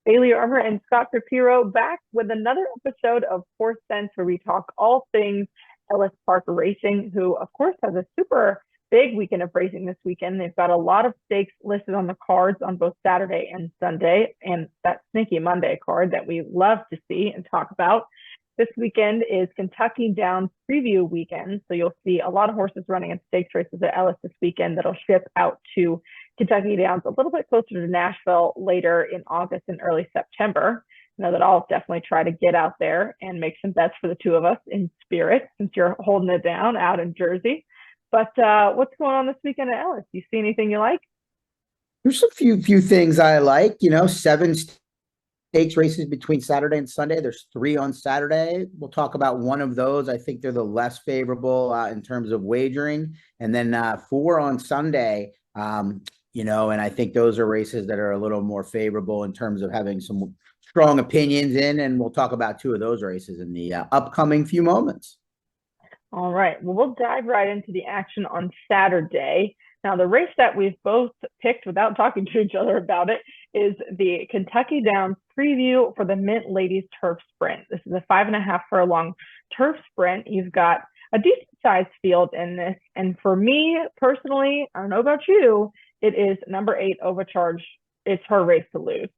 Bailey Armour and Scott Shapiro back with another episode of Fourth Sense, where we talk all things Ellis Park Racing, who, of course, has a super big weekend of racing this weekend. They've got a lot of stakes listed on the cards on both Saturday and Sunday, and that sneaky Monday card that we love to see and talk about. This weekend is Kentucky Downs preview weekend, so you'll see a lot of horses running in stakes races at Ellis this weekend that'll ship out to Kentucky Downs a little bit closer to Nashville later in August and early September. I know that I'll definitely try to get out there and make some bets for the two of us in spirit, since you're holding it down out in Jersey. But what's going on this weekend at Ellis? You see anything you like? There's a few things I like. Seven stakes races between Saturday and Sunday. There's three on Saturday. We'll talk about one of those. I think they're the less favorable in terms of wagering, and then four on Sunday. And I think those are races that are a little more favorable in terms of having some strong opinions in, and we'll talk about two of those races in the upcoming few moments. All right. Well, we'll dive right into the action on Saturday. Now, the race that we've both picked without talking to each other about it is the Kentucky Downs preview for the Mint Ladies Turf Sprint. This is a 5.5 furlong turf sprint. You've got a decent sized field in this. And for me personally, I don't know about you, it is number 8, OVA CHARGED. It's her race to lose.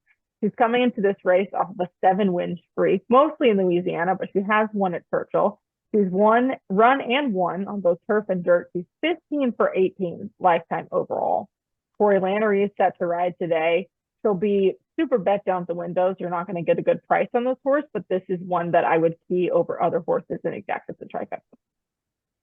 She's coming into this race off of a 7-win streak, mostly in Louisiana, but she has won at Churchill. She's run and won on both turf and dirt. She's 15 for 18 lifetime overall. Corey Lannery is set to ride today. She'll be super bet down the windows. You're not going to get a good price on this horse, but this is one that I would key over other horses in exactas and trifecta.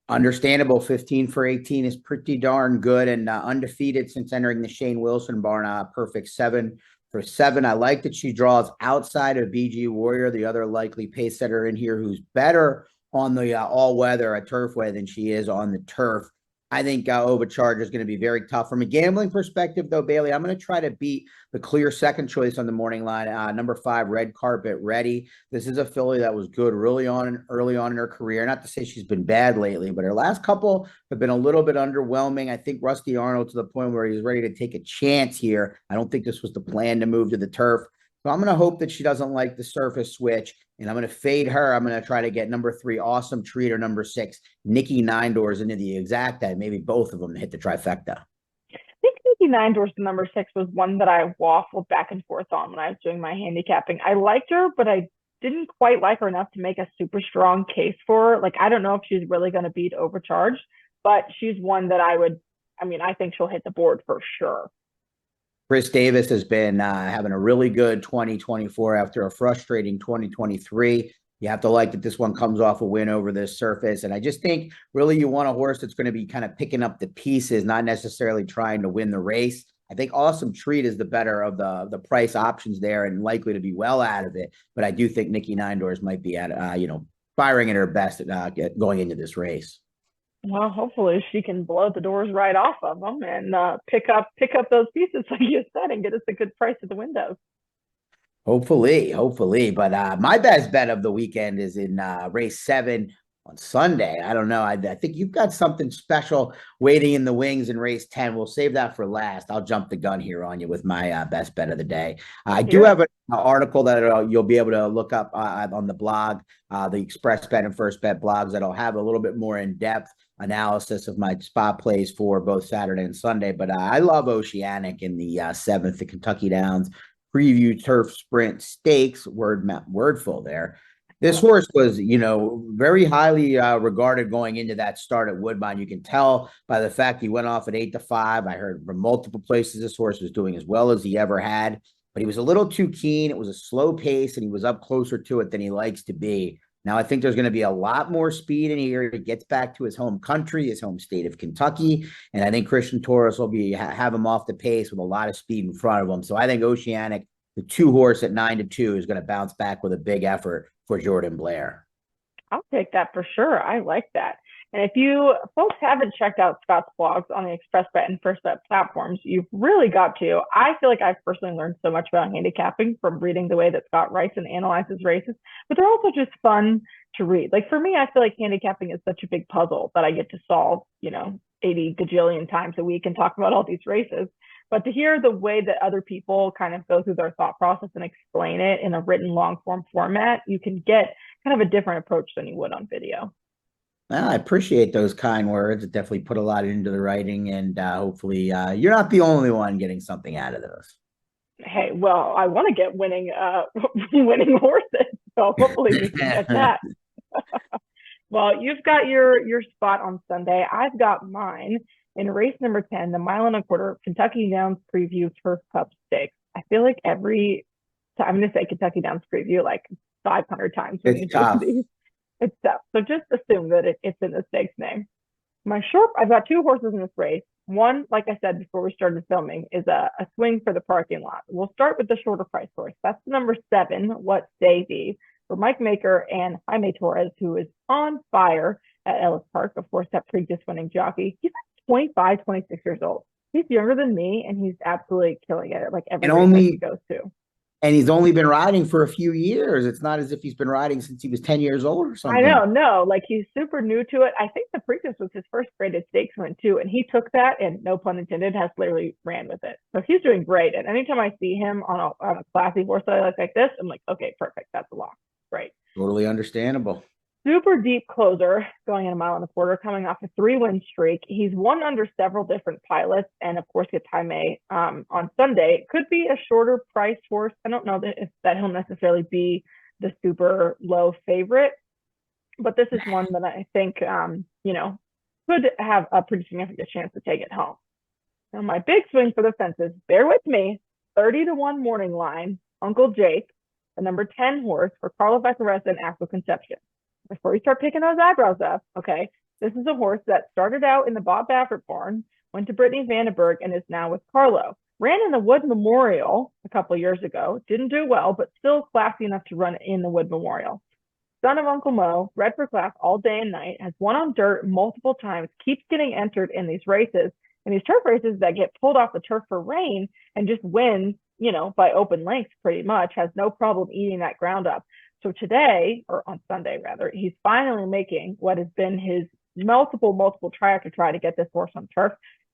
Understandable. 15 for 18 is pretty darn good, and undefeated since entering the Shane Wilson barn. Perfect 7 for 7. I like that she draws outside of BG Warrior, the other likely pace setter in here, who's better on the all-weather at Turfway than she is on the turf. I think OVA CHARGED is going to be very tough. From a gambling perspective, though, Bailey, I'm going to try to beat the clear second choice on the morning line, number 5, Red Carpet Ready. This is a filly that was good early on in her career. Not to say she's been bad lately, but her last couple have been a little bit underwhelming. I think Rusty Arnold to the point where he's ready to take a chance here. I don't think this was the plan to move to the turf. So I'm going to hope that she doesn't like the surface switch, and I'm going to fade her. I'm going to try to get number 3, Awesome Treat, or number 6, Nikki Nine Doors into the exacta, maybe both of them to hit the trifecta. I think Nikki Nine Doors to number 6 was one that I waffled back and forth on when I was doing my handicapping. I liked her, but I didn't quite like her enough to make a super strong case for her. Like, I don't know if she's really going to beat OVA CHARGED, but she's one that I think she'll hit the board for sure. Chris Davis has been having a really good 2024 after a frustrating 2023. You have to like that this one comes off a win over this surface. And I just think really you want a horse that's going to be kind of picking up the pieces, not necessarily trying to win the race. I think Awesome Treat is the better of the price options there and likely to be well out of it. But I do think Nikki Nine Doors might be at, firing at her best going into this race. Well, hopefully she can blow the doors right off of them and pick up those pieces like you said and get us a good price at the windows. Hopefully. But my best bet of the weekend is in race 7 on Sunday. I don't know. I think you've got something special waiting in the wings in race 10. We'll save that for last. I'll jump the gun here on you with my best bet of the day. I do have an article that you'll be able to look up on the blog, the Xpressbet and First Bet blogs, that'll have a little bit more in-depth analysis of my spot plays for both Saturday and Sunday. But I love Oceanic in the 7th, the Kentucky Downs preview turf sprint stakes, wordful there. This horse was, very highly regarded going into that start at Woodbine. You can tell by the fact he went off at 8-5. I heard from multiple places this horse was doing as well as he ever had, but he was a little too keen. It was a slow pace, and he was up closer to it than he likes to be. Now, I think there's going to be a lot more speed in here. He gets back to his home country, his home state of Kentucky, and I think Christian Torres will have him off the pace with a lot of speed in front of him. So I think Oceanic, the 2 horse at 9-2, is going to bounce back with a big effort for Jordan Blair. I'll take that for sure. I like that. And if you folks haven't checked out Scott's blogs on the Xpressbet and First Bet platforms, you've really got to. I feel like I've personally learned so much about handicapping from reading the way that Scott writes and analyzes races, but they're also just fun to read. Like, for me, I feel like handicapping is such a big puzzle that I get to solve, 80 gajillion times a week and talk about all these races. But to hear the way that other people kind of go through their thought process and explain it in a written long form format, you can get kind of a different approach than you would on video. Well, I appreciate those kind words. It definitely put a lot into the writing, and hopefully you're not the only one getting something out of those. Hey, well, I want to get winning winning horses, so hopefully we can get that. Well, you've got your spot on Sunday. I've got mine in race number 10, the mile and a quarter Kentucky Downs Preview Turf Cup Stakes. I feel like every time I'm going to say Kentucky Downs Preview like 500 times when you It's do tough. these. It's tough. So just assume that it's in the stakes name. I've got two horses in this race. One, like I said before we started filming, is a swing for the parking lot. We'll start with the shorter price horse. That's the number 7, What Say Thee, for Mike Maker and Jaime Torres, who is on fire at Ellis Park, of course, that Preakness winning jockey. He's like 25, 26 years old. He's younger than me, and he's absolutely killing it at like every race that he goes to. And he's only been riding for a few years. It's not as if he's been riding since he was 10 years old or something. I know, no, like he's super new to it. I think the Preakness was his first graded stakes win too, and he took that and, no pun intended, has literally ran with it. So he's doing great. And anytime I see him on a classy horse that I like this, I'm like, okay, perfect, that's a lock. Great. Totally understandable. Super deep closer going in a mile and a quarter, coming off a 3-win streak. He's won under several different pilots, and of course gets Jaime on Sunday. Could be a shorter price horse. I don't know that he'll necessarily be the super low favorite, but this is one that I think could have a pretty significant chance to take it home. Now my big swing for the fences, bear with me, 30-1 morning line, Uncle Jake, the number 10 horse for Carlo Vaccarezza and Aqua Conception. Before you start picking those eyebrows up, okay, this is a horse that started out in the Bob Baffert barn, went to Brittany Vandenberg, and is now with Carlo. Ran in the Wood Memorial a couple years ago, didn't do well, but still classy enough to run in the Wood Memorial. Son of Uncle Mo, bred for class all day and night, has won on dirt multiple times, keeps getting entered in these races, and these turf races that get pulled off the turf for rain and just wins, by open lengths pretty much, has no problem eating that ground up. So today, or on Sunday rather, he's finally making what has been his multiple try to try to get this horse on turf.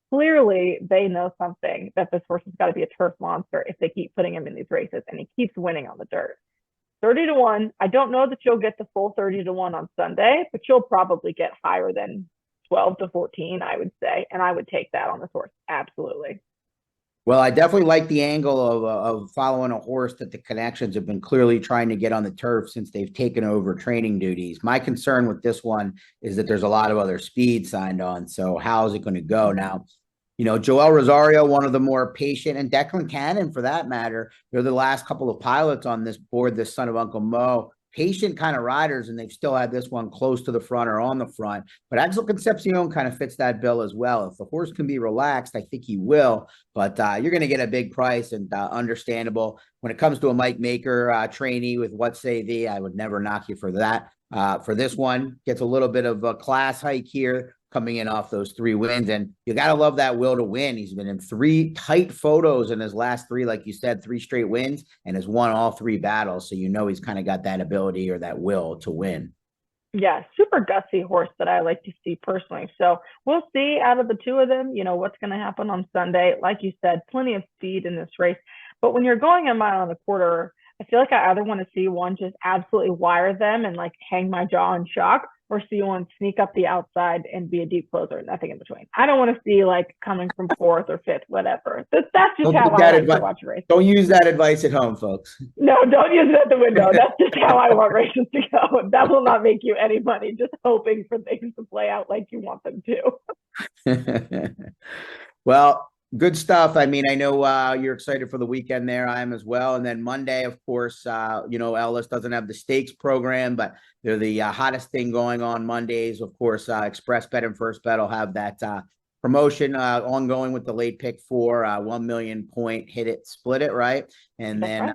Clearly, they know something, that this horse has got to be a turf monster if they keep putting him in these races, and he keeps winning on the dirt. 30-1. I don't know that you'll get the full 30-1 on Sunday, but you'll probably get higher than 12-14, I would say, and I would take that on this horse. Absolutely. Well, I definitely like the angle of following a horse that the connections have been clearly trying to get on the turf since they've taken over training duties. My concern with this one is that there's a lot of other speed signed on. So how is it going to go now? Joel Rosario, one of the more patient, and Declan Cannon for that matter, they're the last couple of pilots on this board, this Son of Uncle Mo. Patient kind of riders, and they've still had this one close to the front or on the front. But Axel Concepcion kind of fits that bill as well. If the horse can be relaxed, I think he will. But you're going to get a big price, and understandable. When it comes to a Mike Maker trainee with What Say Thee, I would never knock you for that. For this one, gets a little bit of a class hike here, coming in off those 3 wins. And you got to love that will to win. He's been in 3 tight photos in his last 3, like you said, 3 straight wins, and has won all 3 battles. So he's kind of got that ability or that will to win. Yeah, super gutsy horse that I like to see personally. So we'll see out of the 2 of them, what's going to happen on Sunday. Like you said, plenty of speed in this race. But when you're going a mile and a quarter, I feel like I either want to see one just absolutely wire them and like hang my jaw in shock, or see one sneak up the outside and be a deep closer, nothing in between. I don't want to see like coming from 4th or 5th, whatever. That's just how I like to watch a race. Don't use that advice at home, folks. No, don't use it at the window. That's just how I want races to go. That will not make you any money, just hoping for things to play out like you want them to. Well, good stuff. I mean, I know you're excited for the weekend there. I am as well. And then Monday, of course, Ellis doesn't have the stakes program, but they're the hottest thing going on Mondays. Of course, Xpressbet and FirstBet will have that promotion ongoing with the late pick 4, 1 million point, hit it, split it, right? And then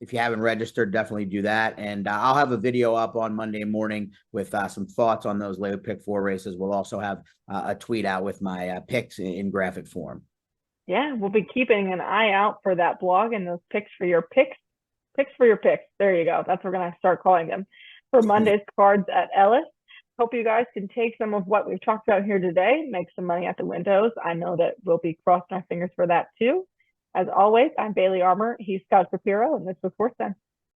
if you haven't registered, definitely do that. And I'll have a video up on Monday morning with some thoughts on those late pick 4 races. We'll also have a tweet out with my picks in graphic form. Yeah, we'll be keeping an eye out for that blog and those picks for your picks. Picks for your picks. There you go. That's what we're going to start calling them for Monday's cards at Ellis. Hope you guys can take some of what we've talked about here today, make some money at the windows. I know that we'll be crossing our fingers for that too. As always, I'm Bailey Armour. He's Scott Shapiro, and this was Horse Sense.